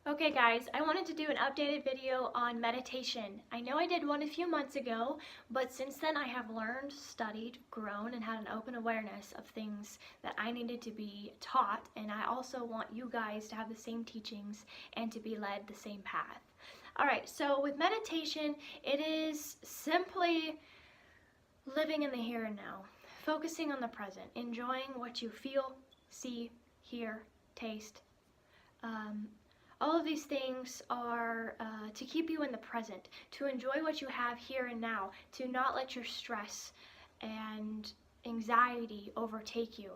Okay guys, I wanted to do an updated video on meditation. I know I did one a few months ago, but since then I have learned, studied, grown, and had an open awareness of things that I needed to be taught, and I also want you guys to have the same teachings and to be led the same path. Alright, so with meditation, it is simply living in the here and now, focusing on the present, enjoying what you feel, see, hear, taste. All of these things are to keep you in the present, to enjoy what you have here and now, to not let your stress and anxiety overtake you.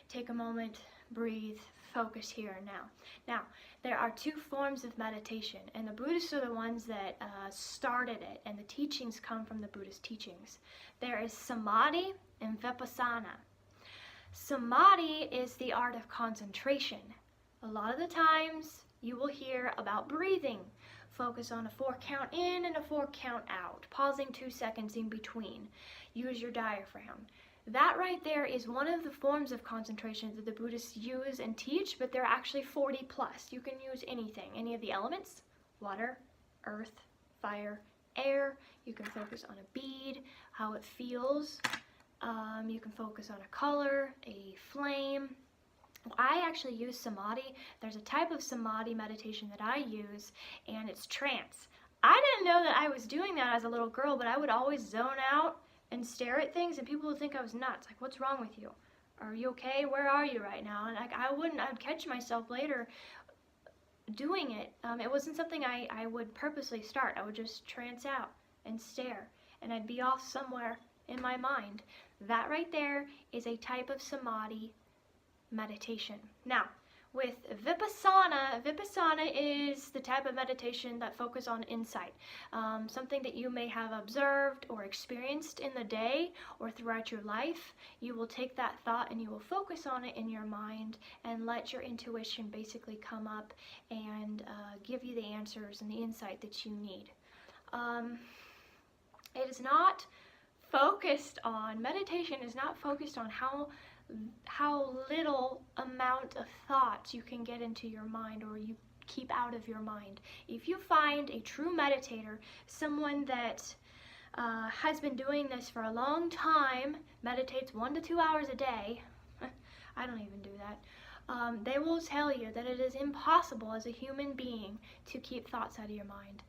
Take a moment, breathe, focus here and now. Now, there are two forms of meditation, and the Buddhists are the ones that started it, and the teachings come from the Buddhist teachings. There is samadhi and vipassana. Samadhi is the art of concentration. A lot of the times, you will hear about breathing. Focus on a 4 count in and a 4 count out, pausing 2 seconds in between. Use your diaphragm. That right there is one of the forms of concentration that the Buddhists use and teach, but there are actually 40 plus. You can use anything, any of the elements, water, earth, fire, air. You can focus on a bead, how it feels. You can focus on a color, a flame. I actually use samadhi. There's a type of samadhi meditation that I use, and it's trance. I didn't know that I was doing that as a little girl, but I would always zone out and stare at things, and people would think I was nuts. Like, what's wrong with you? Are you okay? Where are you right now? And I'd catch myself later doing it. It wasn't something I would purposely start. I would just trance out and stare, and I'd be off somewhere in my mind. That right there is a type of samadhi meditation. Now, with Vipassana is the type of meditation that focuses on insight, something that you may have observed or experienced in the day or throughout your life. You will take that thought and you will focus on it in your mind and let your intuition basically come up and give you the answers and the insight that you need. It is not focused on, meditation is not focused on how little amount of thoughts you can get into your mind or you keep out of your mind. If you find a true meditator, someone that has been doing this for a long time, meditates 1 to 2 hours a day, I don't even do that, they will tell you that it is impossible as a human being to keep thoughts out of your mind.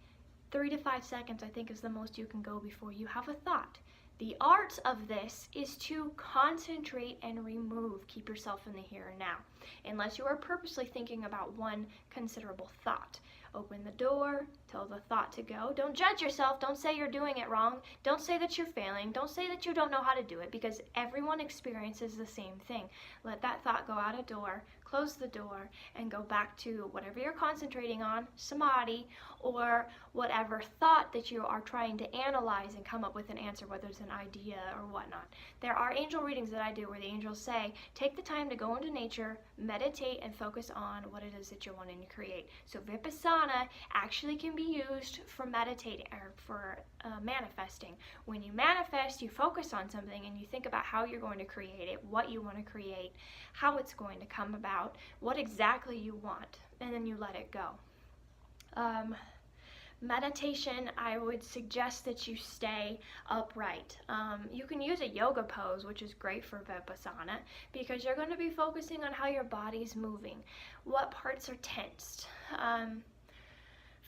3 to 5 seconds, I think, is the most you can go before you have a thought. The art of this is to concentrate and remove, keep yourself in the here and now, unless you are purposely thinking about one considerable thought. Open the door, tell the thought to go. Don't judge yourself, don't say you're doing it wrong, don't say that you're failing, don't say that you don't know how to do it, because everyone experiences the same thing. Let that thought go out a door, close the door, and go back to whatever you're concentrating on, samadhi, or whatever thought that you are trying to analyze and come up with an answer, whether it's an idea or whatnot. There are angel readings that I do where the angels say, take the time to go into nature, meditate, and focus on what it is that you're wanting to create. So Vipassana actually can be used for meditating or for manifesting. When you manifest, you focus on something and you think about how you're going to create it, what you want to create, how it's going to come about, what exactly you want, and then you let it go. Meditation, I would suggest that you stay upright. You can use a yoga pose, which is great for Vipassana, because you're going to be focusing on how your body's moving, what parts are tensed.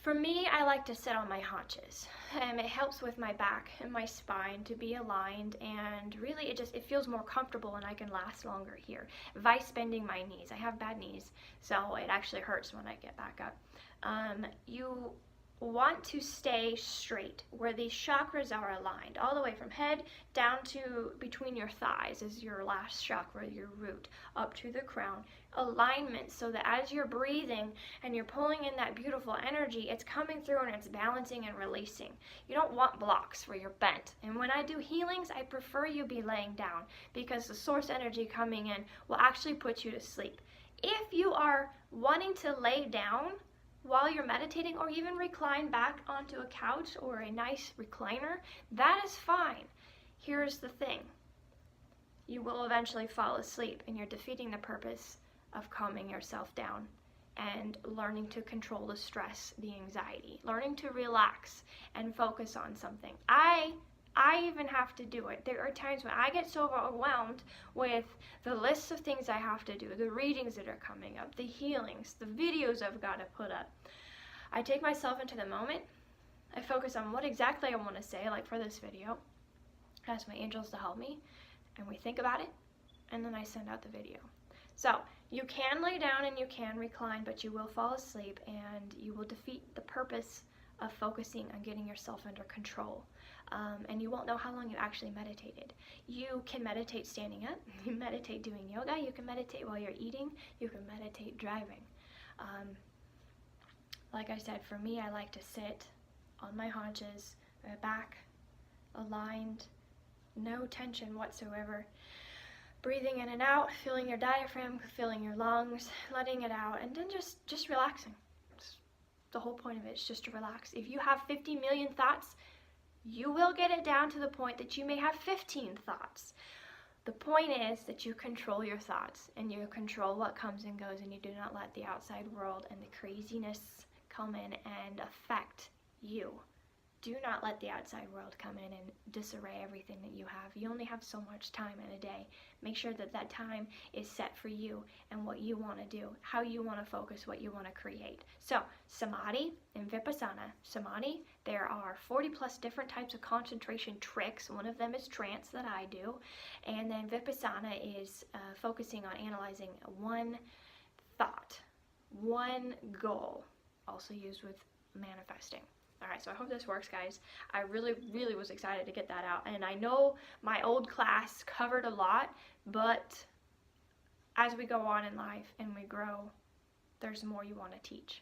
For me, I like to sit on my haunches, and it helps with my back and my spine to be aligned, and really it feels more comfortable and I can last longer here. Vice bending my knees. I have bad knees, so it actually hurts when I get back up. You want to stay straight where these chakras are aligned, all the way from head down to between your thighs is your last chakra, your root, up to the crown. Alignment so that as you're breathing and you're pulling in that beautiful energy, it's coming through and it's balancing and releasing. You don't want blocks where you're bent. And when I do healings, I prefer you be laying down because the source energy coming in will actually put you to sleep. If you are wanting to lay down while you're meditating or even recline back onto a couch or a nice recliner, that is fine. Here's the thing. You will eventually fall asleep and you're defeating the purpose of calming yourself down. and learning to control the stress, the anxiety, learning to relax and focus on something. I even have to do it. There are times when I get so overwhelmed with the lists of things I have to do, the readings that are coming up, the healings, the videos I've got to put up. I take myself into the moment. I focus on what exactly I want to say, like for this video. I ask my angels to help me, and we think about it, and then I send out the video. So you can lay down and you can recline, but you will fall asleep, and you will defeat the purpose of focusing on getting yourself under control. And you won't know how long you actually meditated. You can meditate standing up, you meditate doing yoga, you can meditate while you're eating, you can meditate driving. Like I said, for me, I like to sit on my haunches, my back aligned, no tension whatsoever. Breathing in and out, feeling your diaphragm, feeling your lungs, letting it out, and then just relaxing. The whole point of it is just to relax. If you have 50 million thoughts, you will get it down to the point that you may have 15 thoughts. The point is that you control your thoughts, and you control what comes and goes, and you do not let the outside world and the craziness come in and affect you. Do not let the outside world come in and disarray everything that you have. You only have so much time in a day. Make sure that that time is set for you and what you want to do, how you want to focus, what you want to create. So, Samadhi and Vipassana. Samadhi, there are 40 plus different types of concentration tricks. One of them is trance that I do. And then Vipassana is focusing on analyzing one thought, one goal, also used with manifesting. Alright, so I hope this works, guys. I really was excited to get that out. And I know my old class covered a lot, but as we go on in life and we grow, there's more you want to teach.